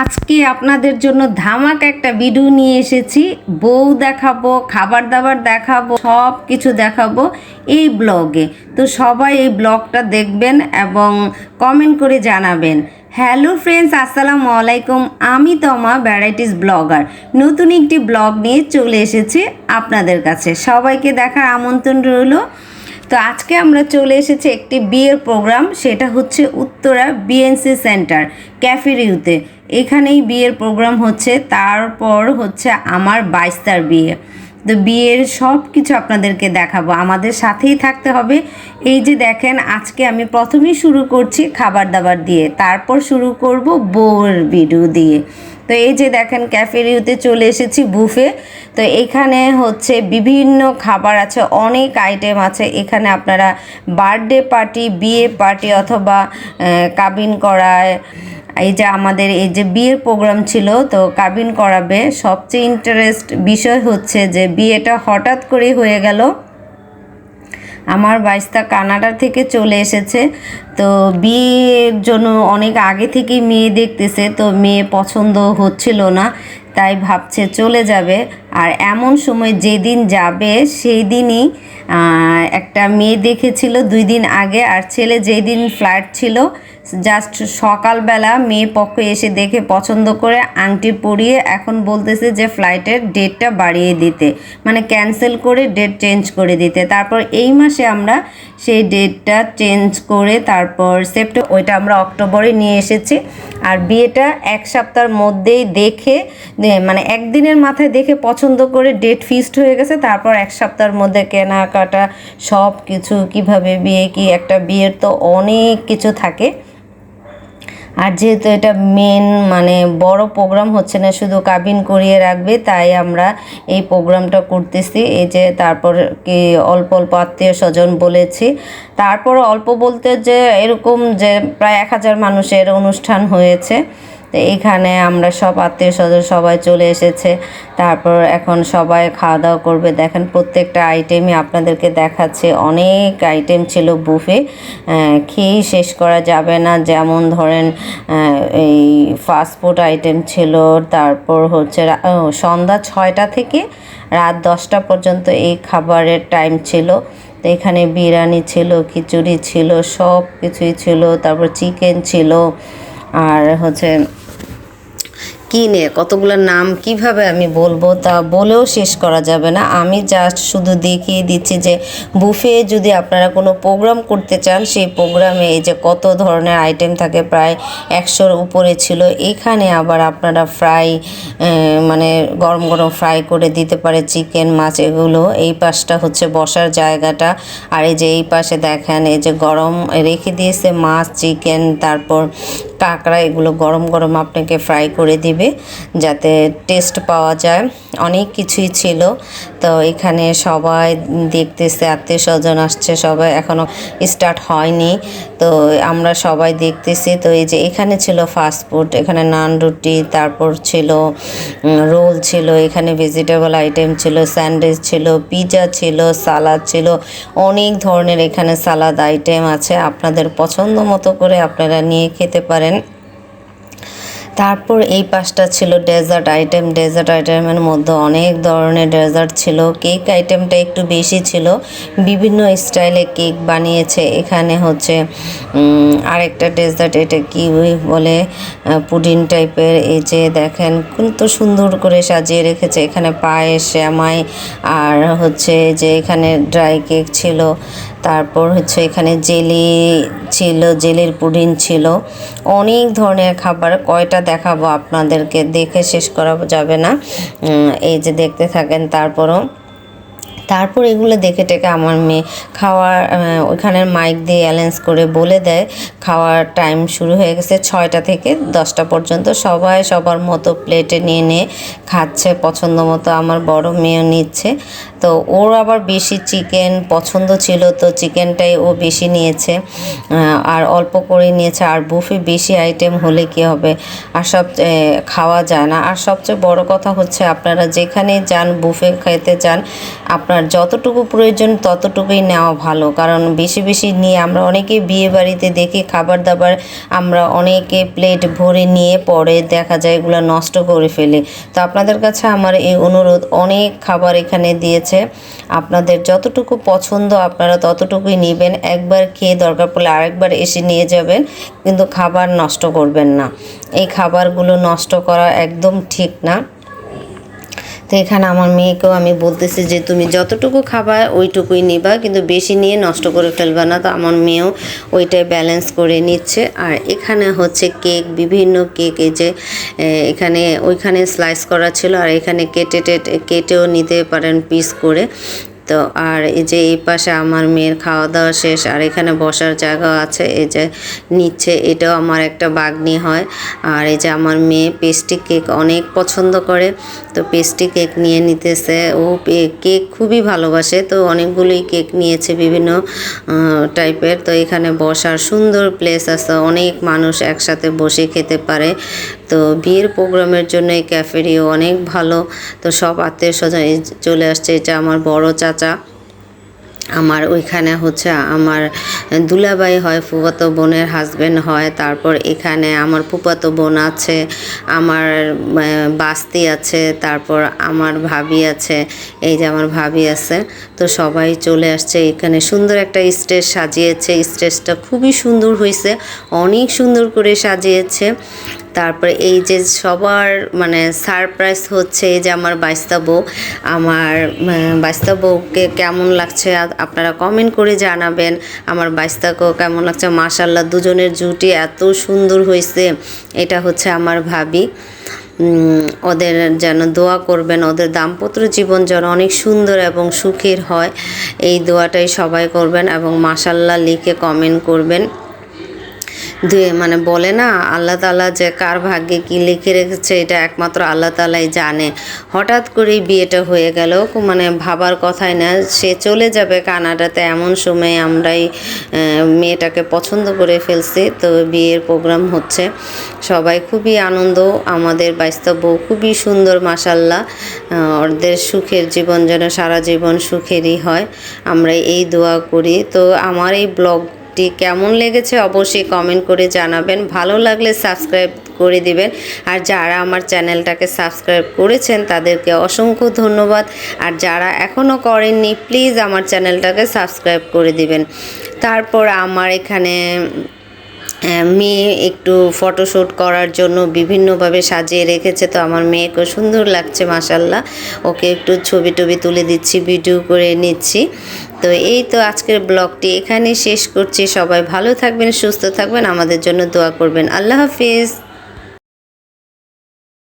আজকে আপনাদের জন্য ধামাকা একটা ভিডিও নিয়ে এসেছি। বউ দেখাবো, খাবার দাবার দেখাবো, সব কিছু দেখাবো এই ব্লগে। তো সবাই এই ব্লগটা দেখবেন এবং কমেন্ট করে জানাবেন। হ্যালো ফ্রেন্ডস, আসসালামু আলাইকুম। আমি তমা ভ্যারাইটিস ব্লগার নতুন একটি ব্লগ নিয়ে চলে এসেছি আপনাদের কাছে। সবাইকে দেখার আমন্ত্রণ রইল। তো আজকে আমরা চলে এসেছি একটি বিয়ের প্রোগ্রাম, সেটা হচ্ছে উত্তরা বিএনসি সেন্টার ক্যাফেরিউতে। এখানেই বিয়ের প্রোগ্রাম হচ্ছে। তারপর হচ্ছে আমার 22টার বিয়ে। তো বিয়ের সব কিছু আপনাদেরকে দেখাবো, আমাদের সাথেই থাকতে হবে। এই যে দেখেন, আজকে আমি প্রথমেই শুরু করছি খাবার দাবার দিয়ে, তারপর শুরু করব বউয়ের ভিডিও দিয়ে। তো এই যে দেখেন, ক্যাফেরিউতে চলে এসেছি, বুফে। তো এখানে হচ্ছে বিভিন্ন খাবার আছে, অনেক আইটেম আছে। এখানে আপনারা বার্থডে পার্টি, বিয়ে পার্টি অথবা কাবিন করায়, এই যে আমাদের এই যে বিয়ের প্রোগ্রাম ছিল, তো কাবিন করাবে। সবচেয়ে ইন্টারেস্ট বিষয় হচ্ছে যে বিয়েটা হঠাৎ করে হয়ে গেল। আমার বাইস্তা কানাডা থেকে চলে এসেছে। তো বিয়ের জন্য অনেক আগে থেকেই মেয়ে দেখতেছে, তো মেয়ে পছন্দ হচ্ছিল না, তাই ভাবছে চলে যাবে। আর এমন সময় যেদিন যাবে সেই দিনই একটা মেয়ে দেখেছিল 2 দিন আগে, আর ছেলে যেই দিন ফ্লাইট ছিল জাস্ট সকালবেলা মেয়ে পক্ষ এসে দেখে পছন্দ করে আংটি পরিয়ে এখন বলতেছে যে ফ্লাইটের ডেটটা বাড়িয়ে দিতে, মানে ক্যান্সেল করে ডেট চেঞ্জ করে দিতে। তারপর এই মাসে আমরা সেই ডেটটা চেঞ্জ করে তারপর ওইটা আমরা অক্টোবরে নিয়ে এসেছি। আর বিয়েটা 1 সপ্তাহের মধ্যেই দেখে, মানে একদিনের মাথায় দেখে পছন্দ করে ডেট ফিক্সড হয়ে গেছে। তারপর 1 সপ্তাহের মধ্যে কেনাকাটা সব কিছু, কীভাবে বিয়ে, কি একটা বিয়ের তো অনেক কিছু থাকে। আর যেহেতু এটা মেন মানে বড় প্রোগ্রাম হচ্ছে না, শুধু কাবিন করিয়ে রাখবে, তাই আমরা এই প্রোগ্রামটা করতেছি। এই যে তারপর কি অল্প অল্প আত্মীয় স্বজন বলেছি। তারপর অল্প বলতে যে এরকম যে প্রায় 1000 মানুষের অনুষ্ঠান হয়েছে। তো এখানে আমরা সব আত্মীয় স্বজন সবাই চলে এসেছে। তারপর এখন সবাই খাওয়া দাওয়া করবে। দেখেন প্রত্যেকটা আইটেমই আপনাদেরকে দেখাচ্ছে, অনেক আইটেম ছিল বুফে, খেয়েই শেষ করা যাবে না। যেমন ধরেন এই ফাস্টফুড আইটেম ছিল, তারপর হচ্ছে সন্ধ্যা 6টা থেকে রাত 10টা পর্যন্ত এই খাবারের টাইম ছিল। তো এখানে বিরিয়ানি ছিল, খিচুড়ি ছিল, সব কিছুই ছিল। তারপর চিকেন ছিল, আর হচ্ছে কিনে কতগুলো নাম কিভাবে আমি বলবো, তা বলেও শেষ করা যাবে না। আমি জাস্ট শুধু দেখিয়ে দিচ্ছি যে বুফে যদি আপনারা কোনো প্রোগ্রাম করতে চান, সেই প্রোগ্রামে এই যে কত ধরনের আইটেম থাকে, প্রায় 100-র উপরে ছিল। এখানে আবার আপনারা ফ্রাই, মানে গরম গরম ফ্রাই করে দিতে পারে চিকেন, মাছ, এগুলো। এই পাশটা হচ্ছে বসার জায়গাটা, আর এই যে এই পাশে দেখেন এই যে গরম রেখে দিয়েছে মাছ, চিকেন, তারপর কাঁকড়া, এগুলো গরম গরম আপনাকে ফ্রাই করে দিবে যাতে টেস্ট পাওয়া যায়। অনেক কিছুই ছিল। তো এখানে সবাই দেখতেছে, আত্মীয় স্বজন আসছে, সবাই এখনও স্টার্ট হয়নি। তো আমরা সবাই দেখতেছি। তো এই যে এখানে ছিল ফাস্টফুড, এখানে নান রুটি, তারপর ছিল রোল ছিল, এখানে ভেজিটেবল আইটেম ছিল, স্যান্ডউইচ ছিল, পিৎজা ছিল, সালাদ ছিল, অনেক ধরনের এখানে সালাদ আইটেম আছে। আপনাদের পছন্দ মতো করে আপনারা নিয়ে খেতে পারেন। তারপর এই পাশটা ছিল ডেজার্ট আইটেম। ডেজার্ট আইটেমের মধ্যে অনেক ধরনের ডেজার্ট ছিল। কেক আইটেমটা একটু বেশি ছিল, বিভিন্ন স্টাইলে কেক বানিয়েছে। এখানে হচ্ছে আরেকটা ডেজার্ট, এটা কি বলে, পুডিং টাইপের। এই যে দেখেন কিন্তু সুন্দর করে সাজিয়ে রেখেছে। এখানে পায়েস, শ্যামাই, আর হচ্ছে যে এখানে ড্রাই কেক ছিল। তারপর হচ্ছে এখানে জেলি ছিল, জেলির পুডিং ছিল, অনেক ধরনের খাবার। কয়টা দেখাবো আপনাদেরকে, দেখে শেষ করা যাবে না। এই যে দেখতে থাকেন। তারপর এগুলো দেখে টেকে আমার মেয়ে খাওয়ার ওইখানের মাইক দিয়ে অ্যালেন্স করে বলে দেয় খাওয়ার টাইম শুরু হয়ে গেছে 6টা থেকে 10টা পর্যন্ত। সবাই সবার মতো প্লেটে নিয়ে নিয়ে খাচ্ছে পছন্দ মতো। আমার বড় মেয়েও নিচ্ছে। তো ওর আবার বেশি চিকেন পছন্দ ছিল, তো চিকেনটাই ও বেশি নিয়েছে আর অল্প করে নিয়েছে। আর বুফে বেশি আইটেম হলে কি হবে, আর সব খাওয়া যায় না। আর সবচেয়ে বড় কথা হচ্ছে আপনারা যেখানে যান বুফে খেতে যান, আপনার যতটুকু প্রয়োজন ততটুকুই নেওয়া ভালো। কারণ বেশি বেশি নিয়ে আমরা অনেকে বিয়ে বাড়িতে দেখি খাবার দাবার আমরা অনেকে প্লেট ভরে নিয়ে পরে দেখা যায় এগুলো নষ্ট করে ফেলে। তো আপনাদের কাছে আমার এই অনুরোধ, অনেক খাবার এখানে দিয়েছে, আপনাদের যতটুকু পছন্দ আপনারা ততটুকুই নেবেন। একবার খেয়ে দরকার পড়লে আরেকবার এসে নিয়ে যাবেন, কিন্তু খাবার নষ্ট করবেন না। এই খাবারগুলো নষ্ট করা একদম ঠিক না। তো এখানে আমার মেয়েকেও আমি বলতেছি যে তুমি যতটুকু খাবা ওইটুকুই নিবা, কিন্তু বেশি নিয়ে নষ্ট করে ফেলবা না। তো আমার মেয়েও ওইটাই ব্যালেন্স করে নিচ্ছে। আর এখানে হচ্ছে কেক, বিভিন্ন কেক, এই যে এখানে ওইখানে স্লাইস করা ছিল, আর এখানে কেটেও নিতে পারেন পিস করে। তো আর এই যে এই পাশে আমার মেয়ের খাওয়া দাওয়া শেষ, আর এখানে বসার জায়গা আছে, এই যে নিচে এটাও আমার একটা বাগনি হয়। আর এই যে আমার মেয়ে পেস্ট্রি কেক অনেক পছন্দ করে, তো পেস্ট্রি কেক নিয়ে নিতেছে। ও কেক খুবই ভালোবাসে, তো অনেকগুলোই কেক নিয়েছে বিভিন্ন টাইপের। তো এখানে বসার সুন্দর প্লেস আছে, অনেক মানুষ একসাথে বসে খেতে পারে। তো বিয়ের প্রোগ্রামের জন্য এই ক্যাফেরিও অনেক ভালো। তো সব আত্মীয় স্বজন চলে আসছে। এটা আমার বড় চাচা, আমার ওইখানে হচ্ছে আমার দুলাভাই হয়, ফুফাতো বোনের হাজব্যান্ড হয়। তারপর এখানে আমার ফুফাতো বোন আছে, আমার বাস্তি আছে, তারপর আমার ভাবি আছে, এই যে আমার ভাবি আছে। তো সবাই চলে আসছে। এখানে সুন্দর একটা স্টেজ সাজিয়েছে, স্টেজটা খুবই সুন্দর হয়েছে, অনেক সুন্দর করে সাজিয়েছে। তারপরে এই যে সবার মানে সারপ্রাইজ হচ্ছে এই যে আমার বাইস্তা বউ। আমার বাইস্তা বউকে কেমন লাগছে আপনারা কমেন্ট করে জানাবেন। আমার বাইস্তাকেও কেমন লাগছে, মাশাল্লাহ দুজনের জুটি এত সুন্দর হয়েছে। এটা হচ্ছে আমার ভাবি, ওদের যেন দোয়া করবেন, ওদের দাম্পত্য জীবন যেন অনেক সুন্দর এবং সুখের হয়, এই দোয়াটাই সবাই করবেন এবং মাশাল্লাহ লিখে কমেন্ট করবেন। মানে বলে না আল্লাহ তাআলা যে কার ভাগ্যে কি লিখে রেখেছে এটা একমাত্র আল্লাহ তাআলাই জানে। হঠাৎ করেই বিয়েটা হয়ে গেল, মানে ভাবার কথাই না। সে চলে যাবে কানাডাতে, এমন সময় আমরাই মেয়েটাকে পছন্দ করে ফেলছি। তো বিয়ের প্রোগ্রাম হচ্ছে, সবাই খুবই আনন্দ। আমাদের বাইস্তা বউ খুবই সুন্দর মাশাল্লাহ। ওদের সুখের জীবন যেন সারা জীবন সুখেরই হয়, আমরা এই দোয়া করি। তো আমার এই ব্লগ কেমন লেগেছে অবশ্যই কমেন্ট করে জানাবেন, ভালো লাগলে সাবস্ক্রাইব করে দিবেন। আর যারা আমার চ্যানেলটাকে সাবস্ক্রাইব করেছেন তাদেরকে অসংখ্য ধন্যবাদ। আর যারা এখনও করেননি প্লিজ আমার চ্যানেলটাকে সাবস্ক্রাইব করে দিবেন। তারপর আমার এখানে মেয়ে একটু ফটোশ্যুট করার জন্য বিভিন্নভাবে সাজিয়ে রেখেছে। তো আমার মেয়েকে সুন্দর লাগছে মাশাল্লাহ, ওকে একটু ছবি টবি তুলে দিচ্ছি, ভিডিও করে নিচ্ছি। তো এই তো আজকের ব্লগটি এখানেই শেষ করছি। সবাই ভালো থাকবেন, সুস্থ থাকবেন, আমাদের জন্য দোয়া করবেন। আল্লাহ হাফিজ।